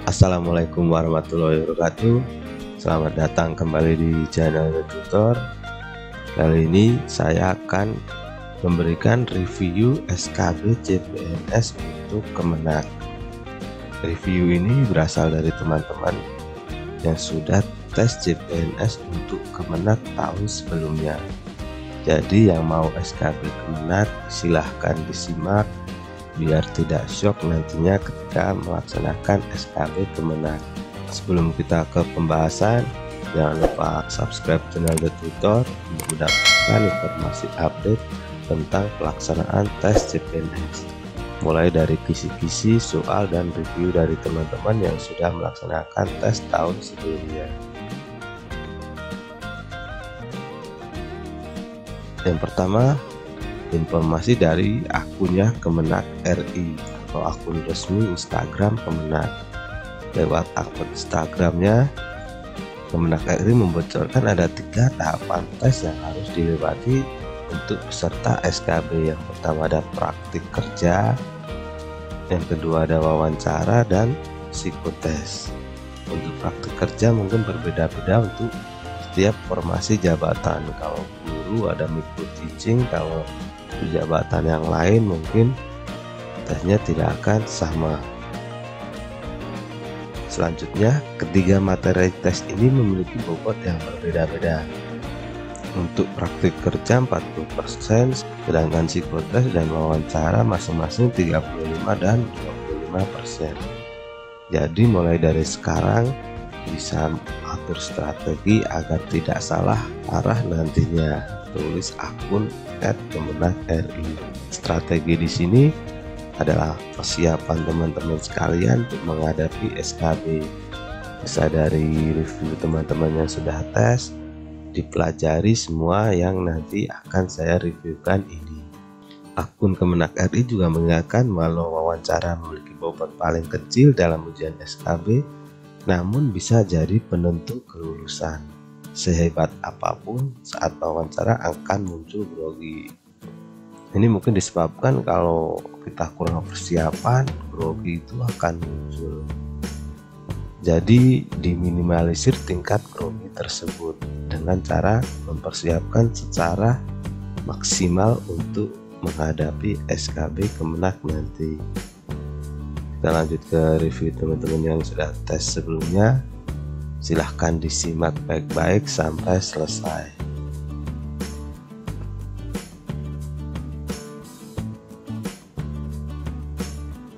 Assalamualaikum warahmatullahi wabarakatuh. Selamat datang kembali di channel The Tutor. Kali ini saya akan memberikan review SKB CPNS untuk Kemenak. Review ini berasal dari teman-teman yang sudah tes CPNS untuk Kemenak tahun sebelumnya. Jadi yang mau SKB Kemenak silahkan disimak biar tidak shock nantinya ketika melaksanakan SKB Kemenak. Sebelum kita ke pembahasan, jangan lupa subscribe channel The Tutor untuk mendapatkan informasi update tentang pelaksanaan tes CPNS, mulai dari kisi-kisi, soal, dan review dari teman-teman yang sudah melaksanakan tes tahun sebelumnya. Yang pertama, informasi dari akunnya Kemenak RI atau akun resmi Instagram Kemenak. Lewat akun Instagramnya, Kemenak RI membocorkan ada 3 tahapan tes yang harus dilewati untuk peserta SKB. Yang pertama ada praktik kerja, yang kedua ada wawancara, dan psikotes. Untuk praktik kerja mungkin berbeda-beda untuk setiap formasi jabatan. Kalau guru ada micro teaching, kalau jabatan yang lain mungkin tesnya tidak akan sama. Selanjutnya, ketiga materi tes ini memiliki bobot yang berbeda-beda. Untuk praktik kerja 40%, sedangkan psikotes dan wawancara masing-masing 35 dan 25%. Jadi mulai dari sekarang bisa atur strategi agar tidak salah arah nantinya. Tulis akun @Kemenak RI. Strategi di sini adalah persiapan teman-teman sekalian untuk menghadapi SKB. Bisa dari review teman-teman yang sudah tes, dipelajari semua yang nanti akan saya reviewkan ini. Akun Kemenak RI juga mengingatkan walau wawancara memiliki bobot paling kecil dalam ujian SKB, namun bisa jadi penentu kelulusan. Sehebat apapun saat wawancara akan muncul grogi. Ini mungkin disebabkan kalau kita kurang persiapan, grogi itu akan muncul. Jadi diminimalisir tingkat grogi tersebut dengan cara mempersiapkan secara maksimal untuk menghadapi SKB Kemenak nanti. Kita lanjut ke review teman-teman yang sudah tes sebelumnya. Silahkan disimak baik-baik sampai selesai.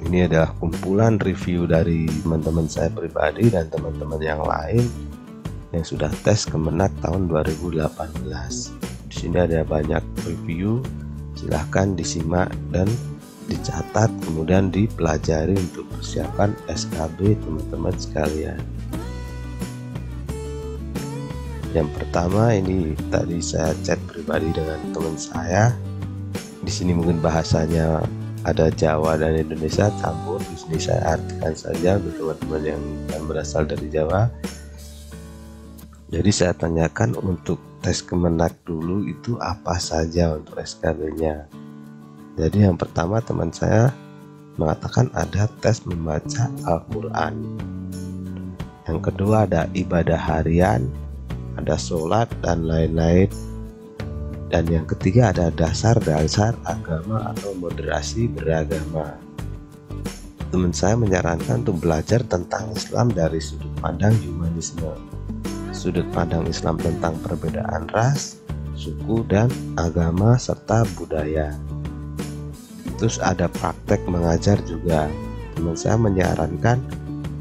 Ini adalah kumpulan review dari teman-teman saya pribadi dan teman-teman yang lain yang sudah tes Kemenak tahun 2018. Di sini ada banyak review, silahkan disimak dan dicatat, kemudian dipelajari untuk persiapan SKB teman-teman sekalian. Yang pertama, ini tadi saya chat pribadi dengan teman saya. Di sini mungkin bahasanya ada Jawa dan Indonesia campur. Di sini saya artikan saja untuk teman-teman yang berasal dari Jawa. Jadi saya tanyakan untuk tes Kemenak dulu itu apa saja untuk SKB-nya. Jadi yang pertama teman saya mengatakan ada tes membaca Al-Quran. Yang kedua ada ibadah harian, ada sholat dan lain-lain. Dan yang ketiga ada dasar-dasar agama atau moderasi beragama. Teman saya menyarankan untuk belajar tentang Islam dari sudut pandang humanisme, sudut pandang Islam tentang perbedaan ras, suku, dan agama serta budaya. Terus ada praktek mengajar juga. Teman saya menyarankan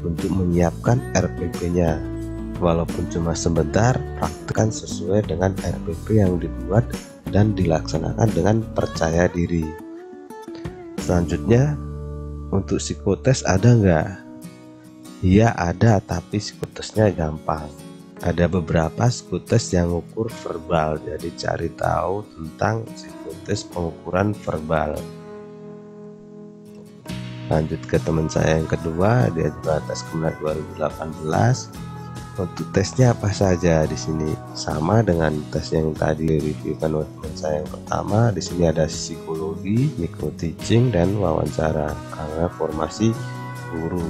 untuk menyiapkan RPP-nya. Walaupun cuma sebentar, praktekkan sesuai dengan RPP yang dibuat dan dilaksanakan dengan percaya diri. Selanjutnya, untuk psikotes ada nggak? Iya ada, tapi psikotesnya gampang. Ada beberapa psikotes yang ukur verbal, jadi cari tahu tentang psikotes pengukuran verbal. Lanjut ke teman saya yang kedua, dia juga tes Kemenak 2018. Untuk tesnya apa saja di sini sama dengan tes yang tadi reviewkan oleh teman saya yang pertama. Di sini ada psikologi, micro teaching, dan wawancara karena formasi guru.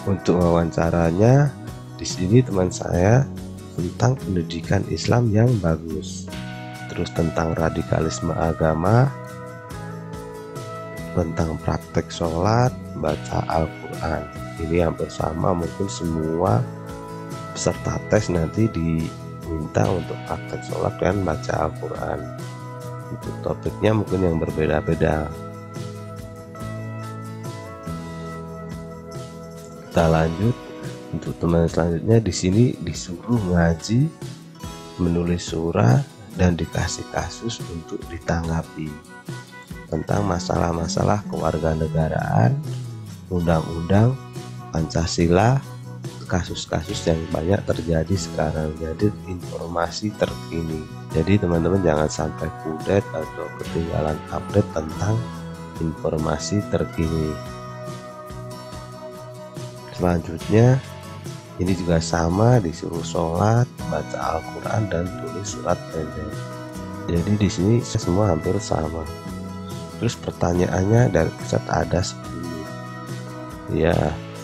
Untuk wawancaranya, di sini teman saya tentang pendidikan Islam yang bagus, terus tentang radikalisme agama, tentang praktek sholat, baca Al-Quran. Ini hampir sama, mungkin semua peserta tes nanti diminta untuk praktek sholat dan baca Al-Quran. Untuk topiknya mungkin yang berbeda-beda. Kita lanjut. Untuk teman selanjutnya, di sini disuruh ngaji, menulis surah, dan dikasih kasus untuk ditanggapi tentang masalah-masalah kewarganegaraan, undang-undang, Pancasila, kasus-kasus yang banyak terjadi sekarang. Jadi informasi terkini. Jadi teman-teman jangan sampai kudet atau ketinggalan update tentang informasi terkini. Selanjutnya ini juga sama, disuruh sholat, baca Al-Quran, dan tulis surat pendek. Jadi di sini semua hampir sama. Terus pertanyaannya dari pusat ada 10 ya,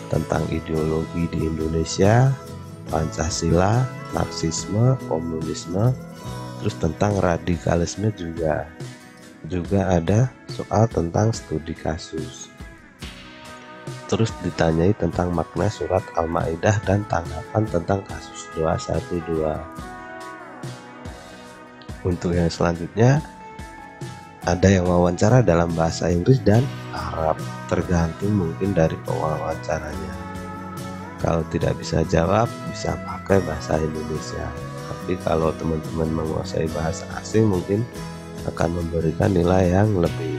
tentang ideologi di Indonesia, Pancasila, Marxisme, komunisme, terus tentang radikalisme juga ada soal tentang studi kasus. Terus ditanyai tentang makna surat Al-Maidah dan tanggapan tentang kasus 212. Untuk yang selanjutnya ada yang wawancara dalam bahasa Inggris dan Arab, tergantung mungkin dari pewawancaranya. Kalau tidak bisa jawab, bisa pakai bahasa Indonesia. Tapi kalau teman-teman menguasai bahasa asing, mungkin akan memberikan nilai yang lebih.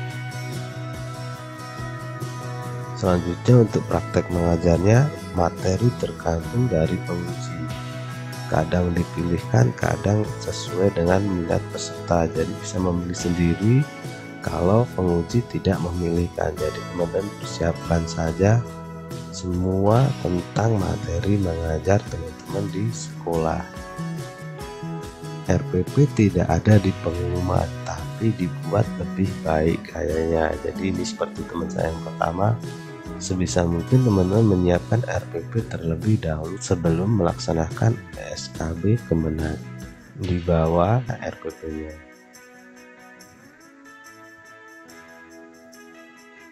Selanjutnya untuk praktek mengajarnya, materi tergantung dari penguji. Kadang dipilihkan, kadang sesuai dengan minat peserta. Jadi bisa memilih sendiri kalau penguji tidak memilihkan. Jadi teman-teman persiapkan saja semua tentang materi mengajar teman-teman di sekolah. RPP tidak ada di pengumuman, tapi dibuat lebih baik kayaknya. Jadi ini seperti teman saya yang pertama, sebisa mungkin teman-teman menyiapkan RPP terlebih dahulu sebelum melaksanakan SKB Kemenag. Di bawah RPP-nya.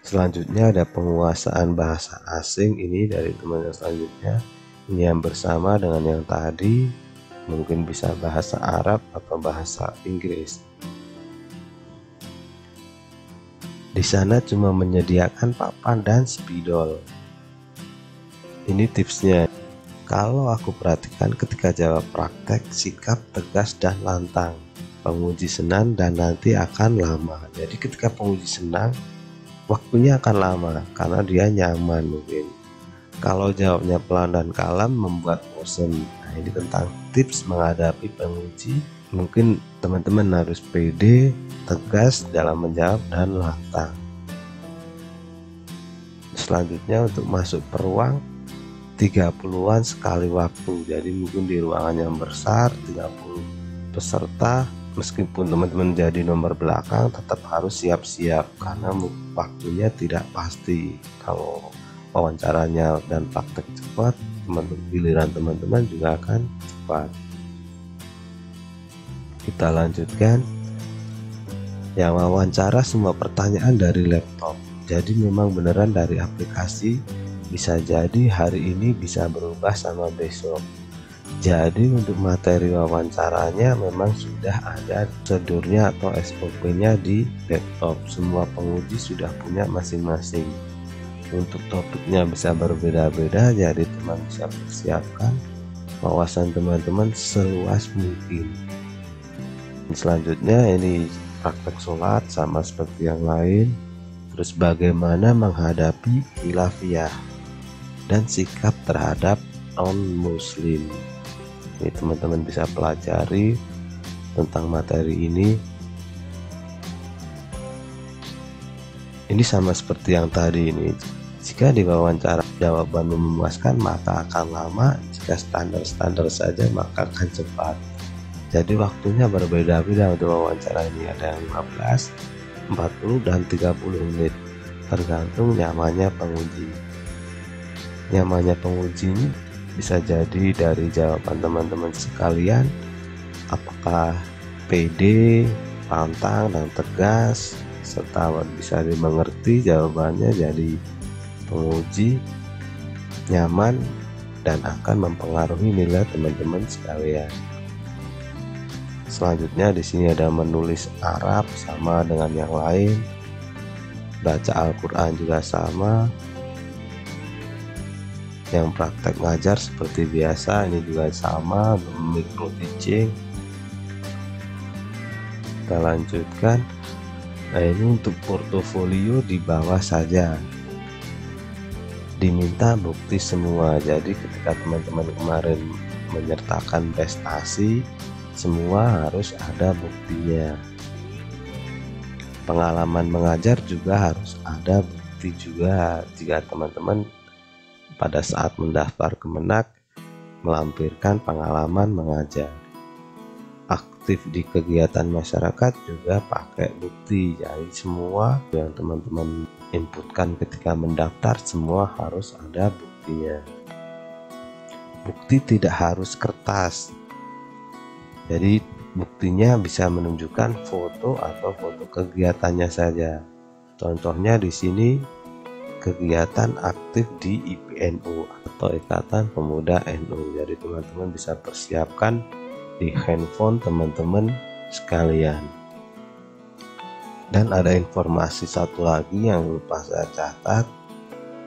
Selanjutnya ada penguasaan bahasa asing, ini dari teman yang selanjutnya. Ini yang bersama dengan yang tadi, mungkin bisa bahasa Arab atau bahasa Inggris. Di sana cuma menyediakan papan dan spidol. Ini tipsnya. Kalau aku perhatikan ketika jawab praktek, sikap tegas dan lantang. Penguji senang dan nanti akan lama. Jadi ketika penguji senang, waktunya akan lama karena dia nyaman mungkin. Kalau jawabnya pelan dan kalem membuat bosan. Nah, ini tentang tips menghadapi penguji. Mungkin teman-teman harus pede, tegas dalam menjawab dan lantang. Selanjutnya untuk masuk per ruang 30-an sekali waktu. Jadi mungkin di ruangan yang besar 30 peserta, meskipun teman-teman jadi nomor belakang tetap harus siap-siap karena waktunya tidak pasti. Kalau wawancaranya dan praktek cepat, giliran teman-teman juga akan cepat. Kita lanjutkan. Yang wawancara semua pertanyaan dari laptop. Jadi memang beneran dari aplikasi. Bisa jadi hari ini bisa berubah sama besok. Jadi untuk materi wawancaranya memang sudah ada prosedurnya atau SOP-nya di laptop. Semua penguji sudah punya masing-masing. Untuk topiknya bisa berbeda-beda, jadi teman bisa persiapkan wawasan teman-teman seluas mungkin. Selanjutnya ini praktek sholat sama seperti yang lain. Terus bagaimana menghadapi khilafiyah dan sikap terhadap non-muslim. Ini teman-teman bisa pelajari tentang materi ini. Ini sama seperti yang tadi ini. Jika diwawancara jawaban memuaskan maka akan lama, jika standar-standar saja maka akan cepat. Jadi waktunya berbeda-beda untuk wawancara ini, ada yang 15, 40 dan 30 menit tergantung nyamannya penguji. nyamannya penguji ini bisa jadi dari jawaban teman-teman sekalian, apakah pede, pantang, dan tegas, serta bisa dimengerti jawabannya, jadi penguji nyaman dan akan mempengaruhi nilai teman-teman sekalian. Selanjutnya di sini ada menulis Arab sama dengan yang lain, baca Al-Quran juga sama, yang praktek ngajar seperti biasa ini juga sama, micro teaching. Kita lanjutkan. Nah, ini untuk portofolio di bawah saja, diminta bukti semua. Jadi ketika teman-teman kemarin menyertakan prestasi, semua harus ada buktinya. Pengalaman mengajar juga harus ada bukti juga. Jika teman-teman pada saat mendaftar Kemenak melampirkan pengalaman mengajar, aktif di kegiatan masyarakat juga pakai bukti. Jadi semua yang teman-teman inputkan ketika mendaftar semua harus ada buktinya. Bukti tidak harus kertas, jadi buktinya bisa menunjukkan foto atau foto kegiatannya saja. Contohnya di sini kegiatan aktif di IPNU atau Ikatan Pemuda NU. Jadi teman-teman bisa persiapkan di handphone teman-teman sekalian. Dan ada informasi satu lagi yang lupa saya catat,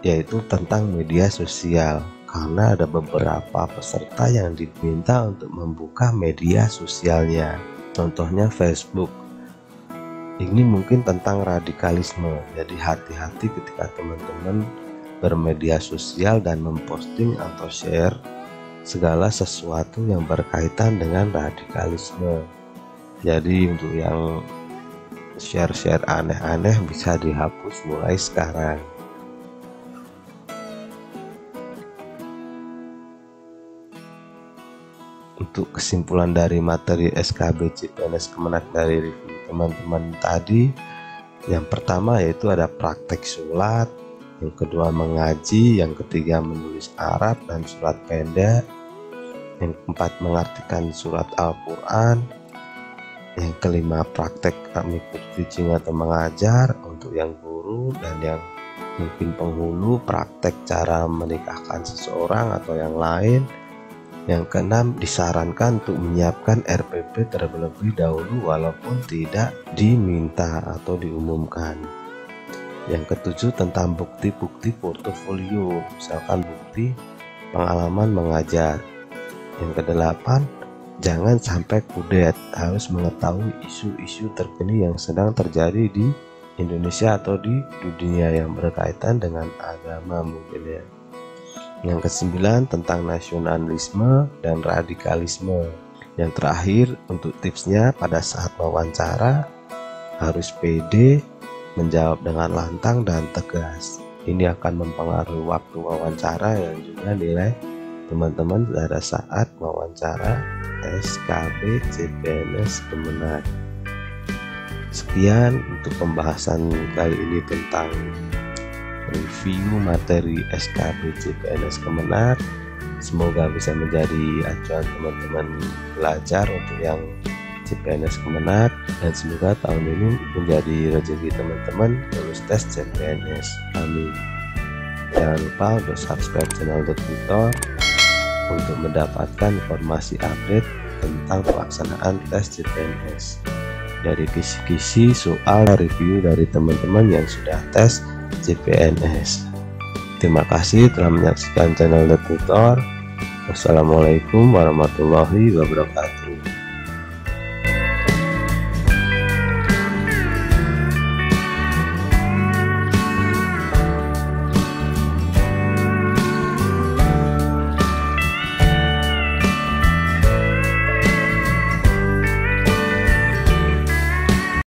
yaitu tentang media sosial, karena ada beberapa peserta yang diminta untuk membuka media sosialnya, contohnya Facebook. Ini mungkin tentang radikalisme, jadi hati-hati ketika teman-teman bermedia sosial dan memposting atau share segala sesuatu yang berkaitan dengan radikalisme. Jadi untuk yang share-share aneh-aneh bisa dihapus mulai sekarang. Untuk kesimpulan dari materi SKB CPNS Kemenak dari review teman-teman tadi, yang pertama yaitu ada praktek sholat, yang kedua mengaji, yang ketiga menulis Arab dan surat pendek, yang keempat mengartikan surat Al-Quran, yang kelima praktek micro teaching atau mengajar untuk yang guru, dan yang mungkin penghulu praktek cara menikahkan seseorang atau yang lain. Yang keenam disarankan untuk menyiapkan RPP terlebih dahulu walaupun tidak diminta atau diumumkan. Yang ketujuh tentang bukti-bukti portofolio, misalkan bukti pengalaman mengajar. Yang kedelapan, jangan sampai kudet, harus mengetahui isu-isu terkini yang sedang terjadi di Indonesia atau di dunia yang berkaitan dengan agama mungkin ya. Yang kesembilan tentang nasionalisme dan radikalisme. Yang terakhir untuk tipsnya pada saat wawancara harus pede, menjawab dengan lantang dan tegas. Ini akan mempengaruhi waktu wawancara dan juga nilai teman-teman pada saat wawancara SKB CPNS Kemenak. Sekian untuk pembahasan kali ini tentang review materi SKB CPNS Kemenak. Semoga bisa menjadi acuan teman-teman belajar untuk yang CPNS Kemenak, dan semoga tahun ini menjadi rezeki teman-teman lulus tes CPNS. Amin. Jangan lupa untuk subscribe channel The Tutor untuk mendapatkan informasi update tentang pelaksanaan tes CPNS, dari kisi-kisi soal review dari teman-teman yang sudah tes CPNS. Terima kasih telah menyaksikan channel The Tutor. Wassalamualaikum warahmatullahi wabarakatuh.